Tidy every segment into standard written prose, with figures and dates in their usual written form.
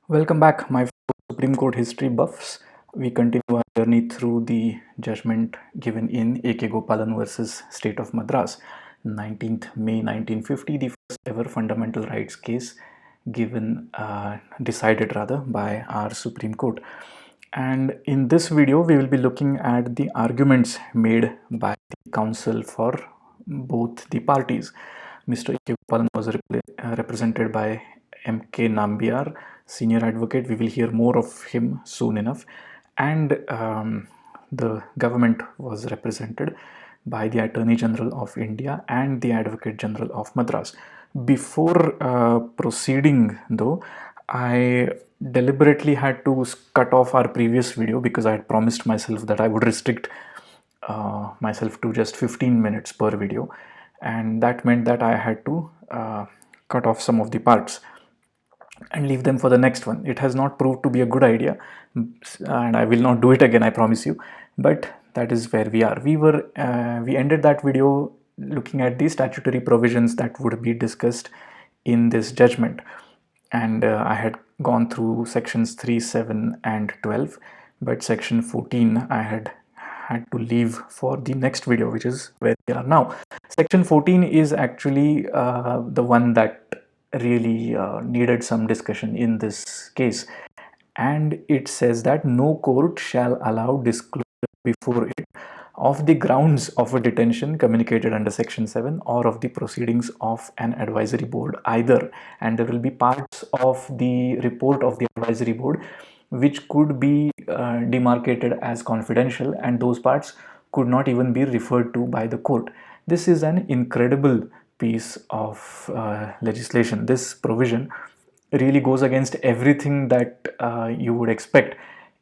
Welcome back, my Supreme Court history buffs. We continue our journey through the judgment given in A.K. Gopalan versus State of Madras, 19th May 1950, the first ever fundamental rights case decided by our Supreme Court. And in this video, we will be looking at the arguments made by the counsel for both the parties. Mr. A.K. Gopalan was represented by M.K. Nambiar, senior advocate. We will hear more of him soon enough. And the government was represented by the Attorney General of India and the Advocate General of Madras. Before proceeding though, I deliberately had to cut off our previous video because I had promised myself that I would restrict myself to just 15 minutes per video, and that meant that I had to cut off some of the parts and leave them for the next one. It has not proved to be a good idea, and I will not do it again, I promise you. But that is where we are. We ended that video looking at the statutory provisions that would be discussed in this judgment, and I had gone through sections 3, 7 and 12, but section 14 I had to leave for the next video, which is where we are now. Section 14 is actually the one that really needed some discussion in this case, and it says that no court shall allow disclosure before it of the grounds of a detention communicated under section 7 or of the proceedings of an advisory board either. And there will be parts of the report of the advisory board which could be demarcated as confidential, and those parts could not even be referred to by the court. This is an incredible piece of legislation. This provision really goes against everything that you would expect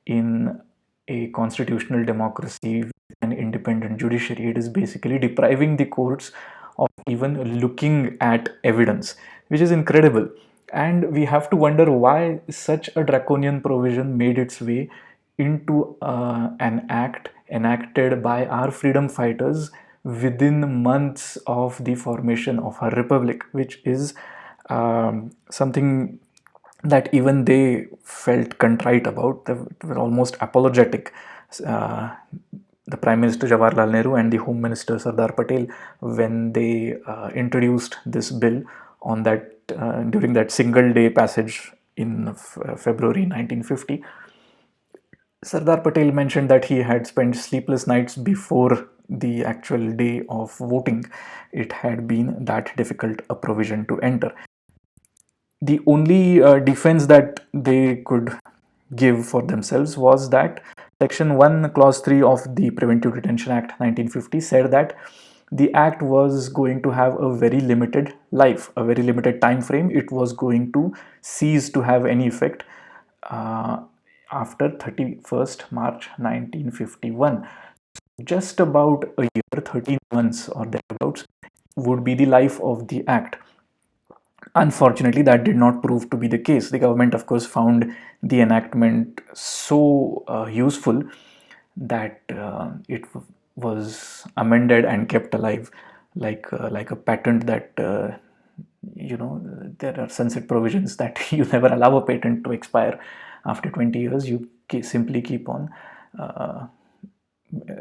in a constitutional democracy with an independent judiciary. It is basically depriving the courts of even looking at evidence, which is incredible. And we have to wonder why such a draconian provision made its way into an act enacted by our freedom fighters within months of the formation of our republic, which is something that even they felt contrite about. They were almost apologetic. The Prime Minister Jawaharlal Nehru and the Home Minister Sardar Patel, when they introduced this bill on that during that single day passage in February 1950, Sardar Patel mentioned that he had spent sleepless nights before the actual day of voting. It had been that difficult a provision to enter. The only defense that they could give for themselves was that Section 1, Clause 3 of the Preventive Detention Act 1950 said that the act was going to have a very limited life, a very limited time frame. It was going to cease to have any effect after 31st March 1951. Just about a year, 13 months or thereabouts, would be the life of the act. Unfortunately, that did not prove to be the case. The government, of course, found the enactment so useful that it was amended and kept alive, like a patent that there are sunset provisions that you never allow a patent to expire after 20 years. You simply keep on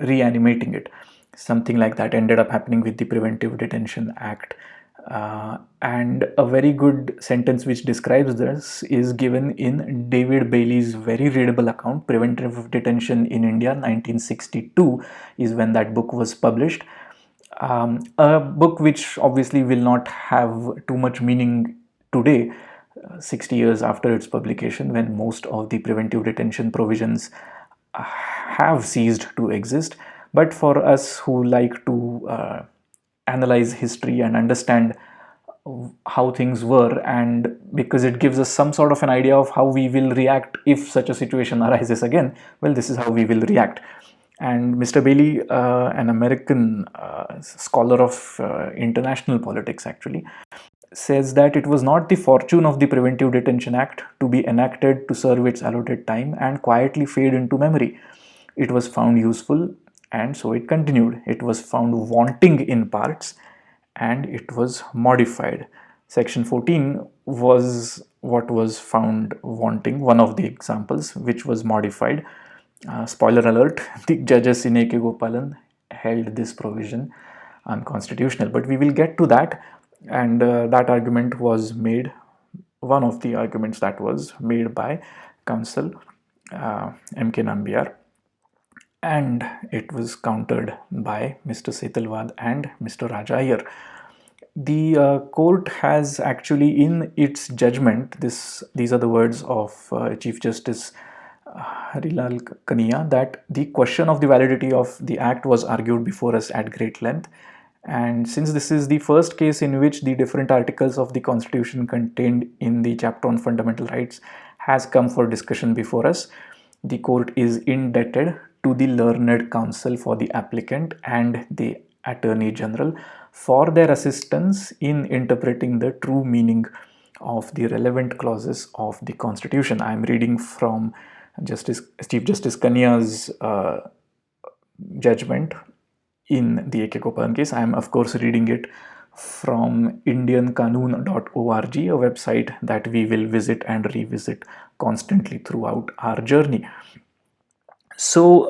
reanimating it. Something like that ended up happening with the Preventive Detention Act. And a very good sentence which describes this is given in David Bailey's very readable account, Preventive Detention in India, 1962 is when that book was published. A book which obviously will not have too much meaning today, 60 years after its publication, when most of the preventive detention provisions have ceased to exist. But for us who like to analyze history and understand how things were, and because it gives us some sort of an idea of how we will react if such a situation arises again, well, this is how we will react. And Mr. Bailey, an American scholar of international politics actually, says that it was not the fortune of the Preventive Detention Act to be enacted to serve its allotted time and quietly fade into memory. It was found useful, and so it continued. It was found wanting in parts, and it was modified. Section 14 was what was found wanting, one of the examples which was modified. Spoiler alert, the judges in A.K. Gopalan held this provision unconstitutional, but we will get to that. And that argument was made, one of the arguments that was made by Counsel M.K. Nambiar, and it was countered by Mr. Setalvad and Mr. Raja Iyer. The court has actually, in its judgment, these are the words of Chief Justice Harilal Kania, that the question of the validity of the act was argued before us at great length. And since this is the first case in which the different articles of the Constitution contained in the chapter on fundamental rights has come for discussion before us, the court is indebted to the learned counsel for the applicant and the Attorney General for their assistance in interpreting the true meaning of the relevant clauses of the Constitution. I am reading from Chief Justice Kania's judgment in the A.K. Gopalan case. I am of course reading it from indianqanun.org, a website that we will visit and revisit constantly throughout our journey. So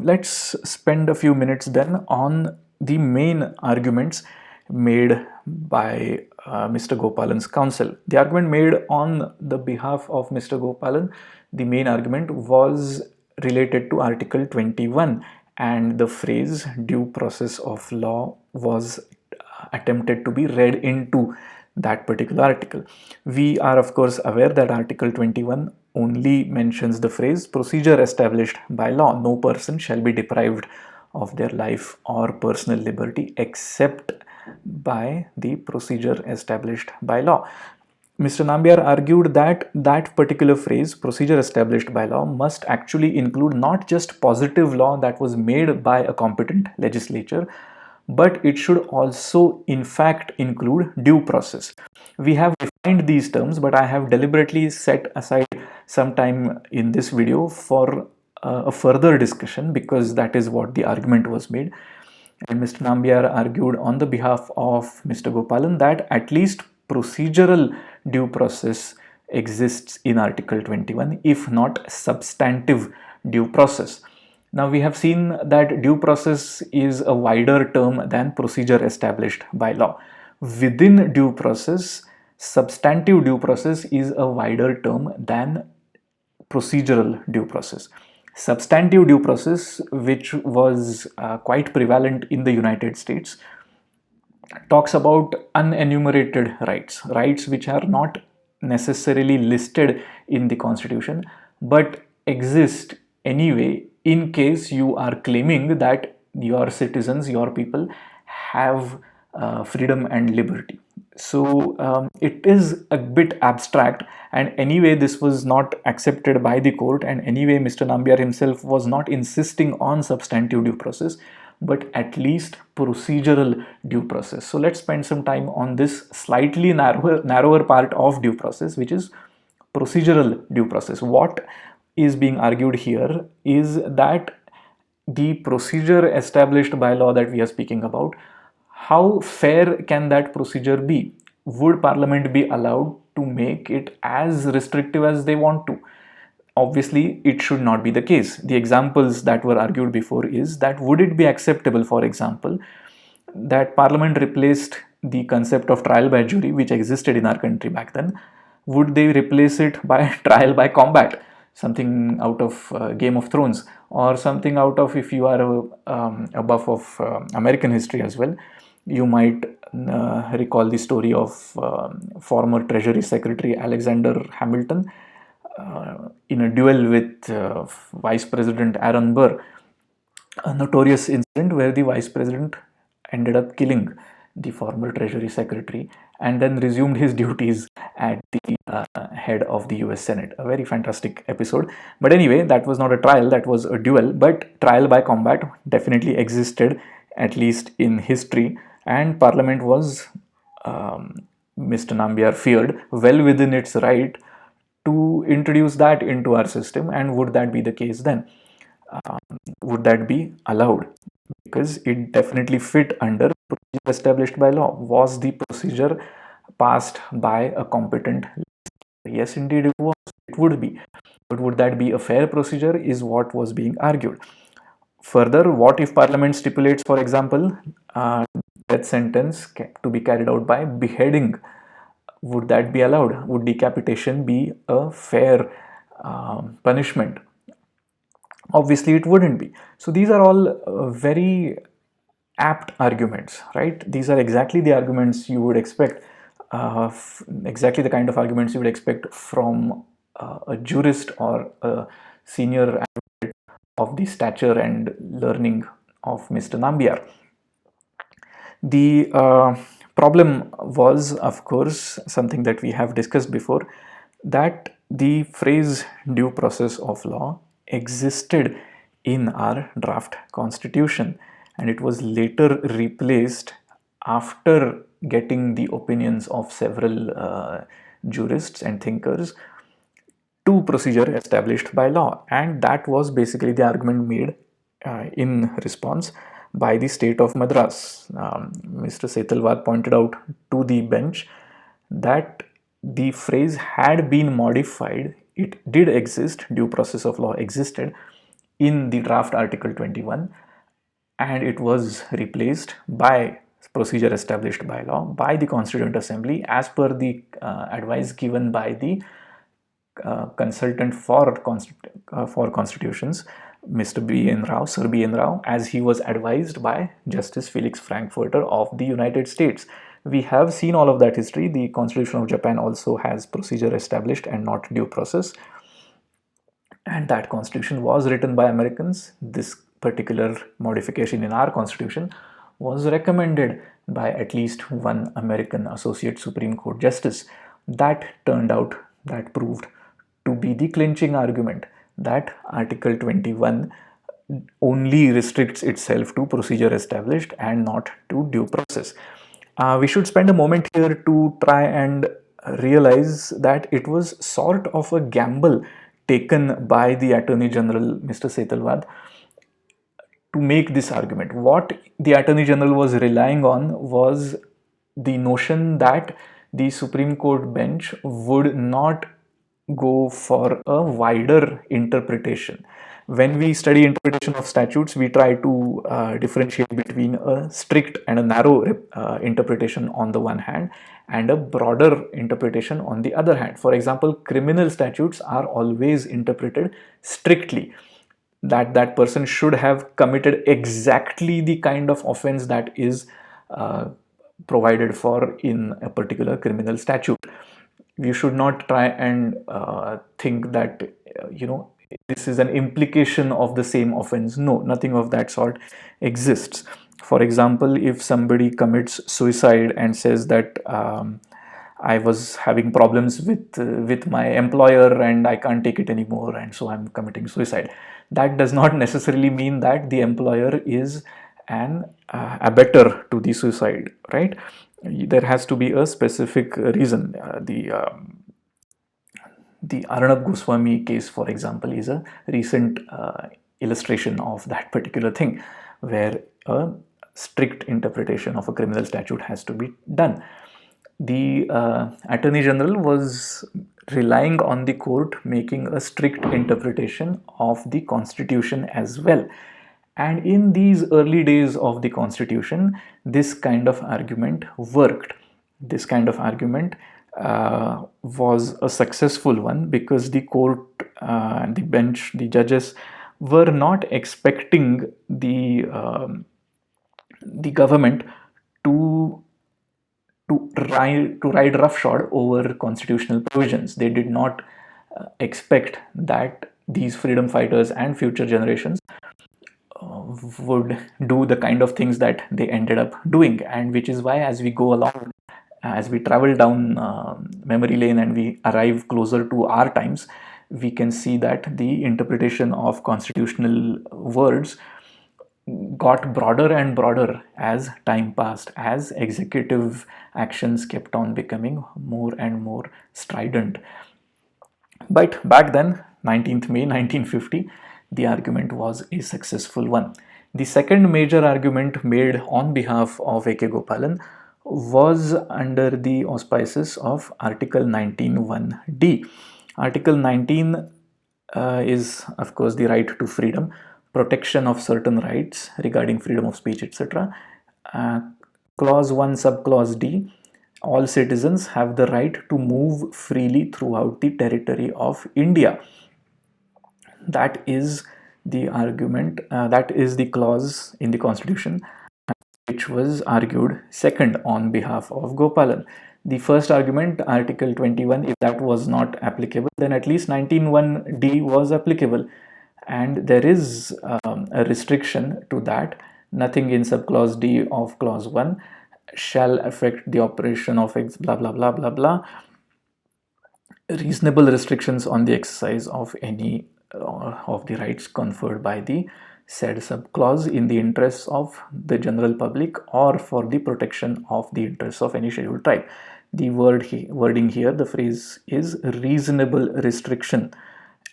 let's spend a few minutes then on the main arguments made by Mr. Gopalan's counsel. The argument made on the behalf of Mr. Gopalan, the main argument was related to Article 21, and the phrase due process of law was attempted to be read into that particular article. We are of course aware that Article 21 only mentions the phrase procedure established by law. No person shall be deprived of their life or personal liberty except by the procedure established by law. Mr. Nambiar argued that that particular phrase, procedure established by law, must actually include not just positive law that was made by a competent legislature, but it should also in fact include due process. We have defined these terms, but I have deliberately set aside some time in this video for a further discussion, because that is what the argument was made. And Mr. Nambiar argued on the behalf of Mr. Gopalan that at least procedural due process exists in Article 21, if not substantive due process. Now we have seen that due process is a wider term than procedure established by law. Within due process, substantive due process is a wider term than procedural due process. Substantive due process, which was quite prevalent in the United States, talks about unenumerated rights, rights which are not necessarily listed in the Constitution but exist anyway in case you are claiming that your citizens, your people have freedom and liberty. So it is a bit abstract, and anyway this was not accepted by the court, and anyway Mr. Nambiar himself was not insisting on substantive due process but at least procedural due process. So let's spend some time on this slightly narrower part of due process, which is procedural due process. What is being argued here is that the procedure established by law that we are speaking about, how fair can that procedure be? Would Parliament be allowed to make it as restrictive as they want to? Obviously, it should not be the case. The examples that were argued before is that would it be acceptable, for example, that Parliament replaced the concept of trial by jury, which existed in our country back then? Would they replace it by trial by combat, something out of Game of Thrones, or something out of, if you are a buff of American history as well, you might recall the story of former Treasury Secretary Alexander Hamilton in a duel with Vice President Aaron Burr, a notorious incident where the Vice President ended up killing the former Treasury Secretary and then resumed his duties at the head of the US Senate. A very fantastic episode. But anyway, that was not a trial, that was a duel. But trial by combat definitely existed, at least in history, and Parliament was, Mr. Nambiar feared, well within its right to introduce that into our system. And would that be the case then? Would that be allowed? Because it definitely fit under procedure established by law. Was the procedure passed by a competent Yes, indeed, it would be. But would that be a fair procedure is what was being argued. Further, what if Parliament stipulates, for example, death sentence to be carried out by beheading? Would that be allowed? Would decapitation be a fair punishment? Obviously, it wouldn't be. So these are all very apt arguments, right? These are exactly the arguments you would expect, exactly the kind of arguments you would expect from a jurist or a senior advocate of the stature and learning of Mr. Nambiar. The problem was, of course, something that we have discussed before, that the phrase due process of law existed in our draft constitution, and it was later replaced after getting the opinions of several jurists and thinkers to procedure established by law. And that was basically the argument made in response by the State of Madras. Mr. Setalvad pointed out to the bench that the phrase had been modified. It did exist, due process of law existed in the draft Article 21, and it was replaced by procedure established by law by the Constituent Assembly as per the advice given by the consultant for constitutions, Mr. B.N. Rao, Sir B.N. Rao, as he was advised by Justice Felix Frankfurter of the United States. We have seen all of that history. The Constitution of Japan also has procedure established and not due process. And that constitution was written by Americans. This particular modification in our constitution was recommended by at least one American Associate Supreme Court Justice. That proved to be the clinching argument, that Article 21 only restricts itself to procedure established and not to due process. We should spend a moment here to try and realize that it was sort of a gamble taken by the Attorney General, Mr. Setalvad, to make this argument. What the Attorney General was relying on was the notion that the Supreme Court bench would not go for a wider interpretation. When we study interpretation of statutes, we try to differentiate between a strict and a narrow interpretation on the one hand and a broader interpretation on the other hand. For example, criminal statutes are always interpreted strictly, that person should have committed exactly the kind of offense that is provided for in a particular criminal statute. You should not try and think that this is an implication of the same offense. No, nothing of that sort exists. For example, if somebody commits suicide and says that I was having problems with my employer and I can't take it anymore, and so I'm committing suicide, that does not necessarily mean that the employer is an abettor to the suicide, right? There has to be a specific reason. The Arnab Goswami case, for example, is a recent illustration of that particular thing, where a strict interpretation of a criminal statute has to be done. The Attorney General was relying on the court making a strict interpretation of the Constitution as well. And in these early days of the Constitution, this kind of argument worked. This kind of argument was a successful one because the court, the bench, the judges were not expecting the government to ride roughshod over constitutional provisions. They did not expect that these freedom fighters and future generations would do the kind of things that they ended up doing, and which is why as we go along, as we travel down memory lane and we arrive closer to our times, we can see that the interpretation of constitutional words got broader and broader as time passed, as executive actions kept on becoming more and more strident. But back then, 19th May 1950, the argument was a successful one. The second major argument made on behalf of A.K. Gopalan was under the auspices of Article 19(1)(d). Article 19 is, of course, the right to freedom, protection of certain rights regarding freedom of speech, etc. Clause 1, subclause D, all citizens have the right to move freely throughout the territory of India. That is the argument, that is the clause in the Constitution which was argued second on behalf of Gopalan. The first argument, Article 21, if that was not applicable, then at least 19(1)(d) was applicable. And there is a restriction to that. Nothing in subclause D of clause 1 shall affect the operation of blah blah blah blah blah. Reasonable restrictions on the exercise of any of the rights conferred by the said subclause in the interests of the general public or for the protection of the interests of any scheduled tribe. The wording here, the phrase is reasonable restriction,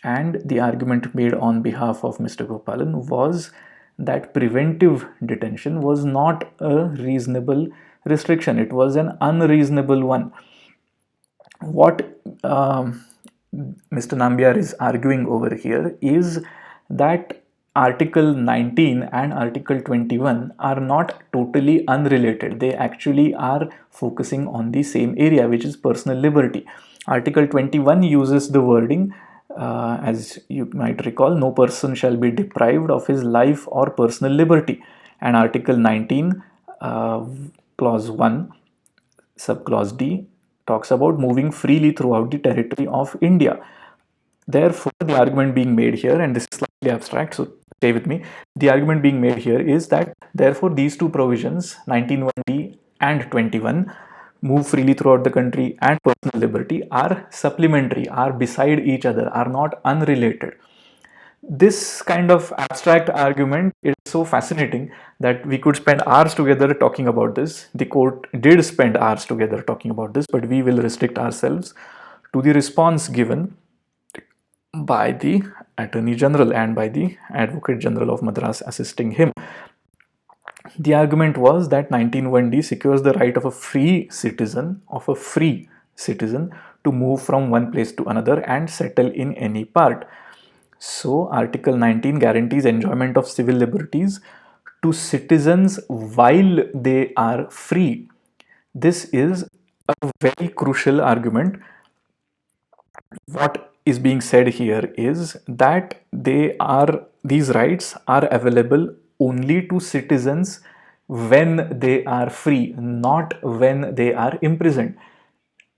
and the argument made on behalf of Mr. Gopalan was that preventive detention was not a reasonable restriction, it was an unreasonable one. What Mr. Nambiar is arguing over here is that Article 19 and Article 21 are not totally unrelated. They actually are focusing on the same area, which is personal liberty. Article 21 uses the wording, as you might recall, no person shall be deprived of his life or personal liberty. And Article 19, Clause 1, subclause D, talks about moving freely throughout the territory of India. Therefore, the argument being made here, and this is slightly abstract, so stay with me. The argument being made here is that therefore these two provisions, 19(1)(d) and 21, move freely throughout the country and personal liberty, are supplementary, are beside each other, are not unrelated. This kind of abstract argument is so fascinating that we could spend hours together talking about this. The court did spend hours together talking about this, but we will restrict ourselves to the response given by the Attorney General and by the Advocate General of Madras assisting him. The argument was that 19(1)(d) secures the right of a free citizen, to move from one place to another and settle in any part. So Article 19 guarantees enjoyment of civil liberties to citizens while they are free. This is a very crucial argument. What is being said here is that these rights are available only to citizens when they are free, not when they are imprisoned.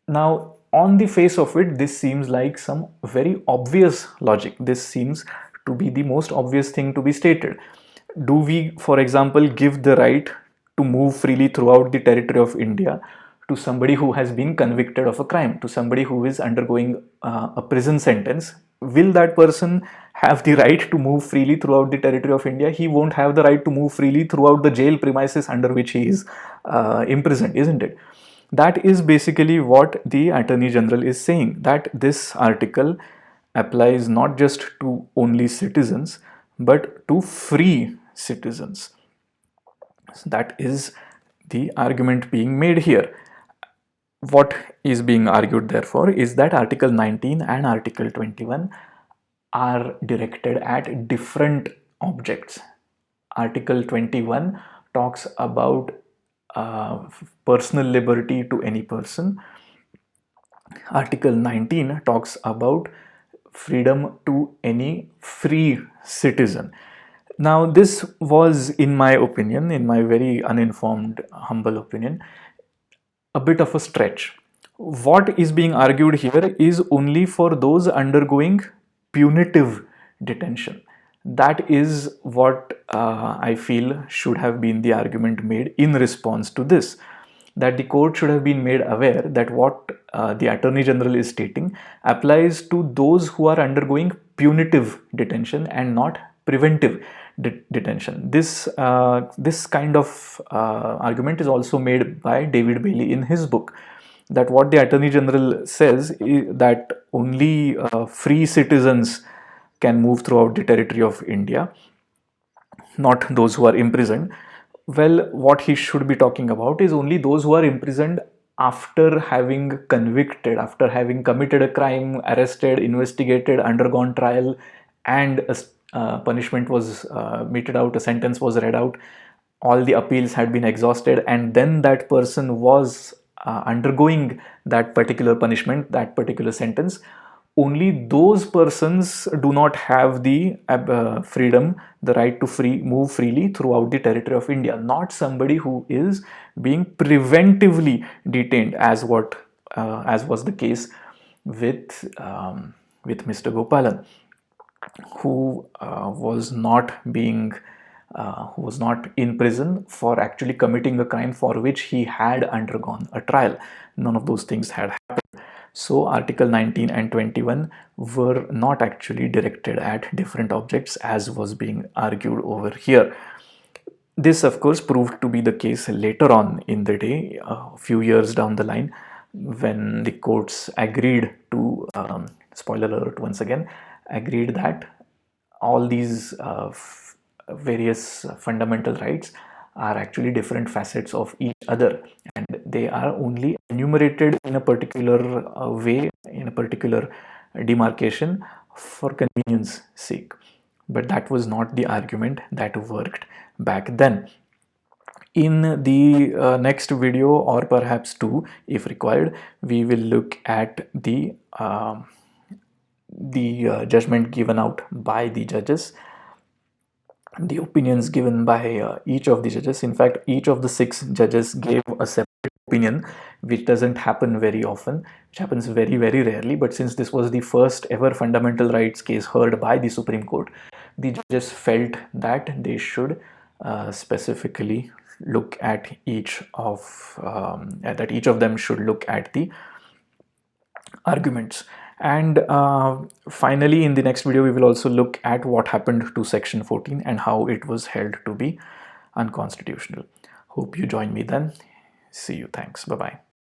Now, on the face of it, this seems like some very obvious logic. This seems to be the most obvious thing to be stated. Do we, for example, give the right to move freely throughout the territory of India to somebody who has been convicted of a crime, to somebody who is undergoing a prison sentence? Will that person have the right to move freely throughout the territory of India? He won't have the right to move freely throughout the jail premises under which he is imprisoned, isn't it? That is basically what the Attorney General is saying, that this article applies not just to only citizens, but to free citizens. So that is the argument being made here. What is being argued, therefore, is that Article 19 and Article 21 are directed at different objects. Article 21 talks about personal liberty to any person. Article 19 talks about freedom to any free citizen. Now, this was, in my opinion, in my very uninformed, humble opinion, a bit of a stretch. What is being argued here is only for those undergoing punitive detention. That is what I feel should have been the argument made in response to this. That the court should have been made aware that what the Attorney General is stating applies to those who are undergoing punitive detention and not preventive detention. This kind of argument is also made by David Bailey in his book. That what the Attorney General says is that only free citizens can move throughout the territory of India, not those who are imprisoned. Well, what he should be talking about is only those who are imprisoned after having convicted, after having committed a crime, arrested, investigated, undergone trial, and a punishment was meted out, a sentence was read out, all the appeals had been exhausted, and then that person was undergoing that particular punishment, that particular sentence. Only those persons do not have the freedom, the right to move freely throughout the territory of India. Not somebody who is being preventively detained, as was the case with Mr. Gopalan, who who was not in prison for actually committing a crime for which he had undergone a trial. None of those things had happened. So Article 19 and 21 were not actually directed at different objects as was being argued over here. This, of course, proved to be the case later on in the day, a few years down the line, when the courts agreed to, spoiler alert once again, agreed that all these various fundamental rights are actually different facets of each other, and they are only enumerated in a particular way, in a particular demarcation, for convenience sake. But that was not the argument that worked back then. In the next video, or perhaps two if required, we will look at the judgment given out by the judges, the opinions given by each of the judges. In fact, each of the 6 judges gave a separate opinion, which doesn't happen very often, which happens very, very rarely. But since this was the first ever fundamental rights case heard by the Supreme Court, the judges felt that they should specifically look at each of that each of them should look at the arguments. And finally, in the next video, we will also look at what happened to Section 14 and how it was held to be unconstitutional. Hope you join me then. See you. Thanks. Bye-bye.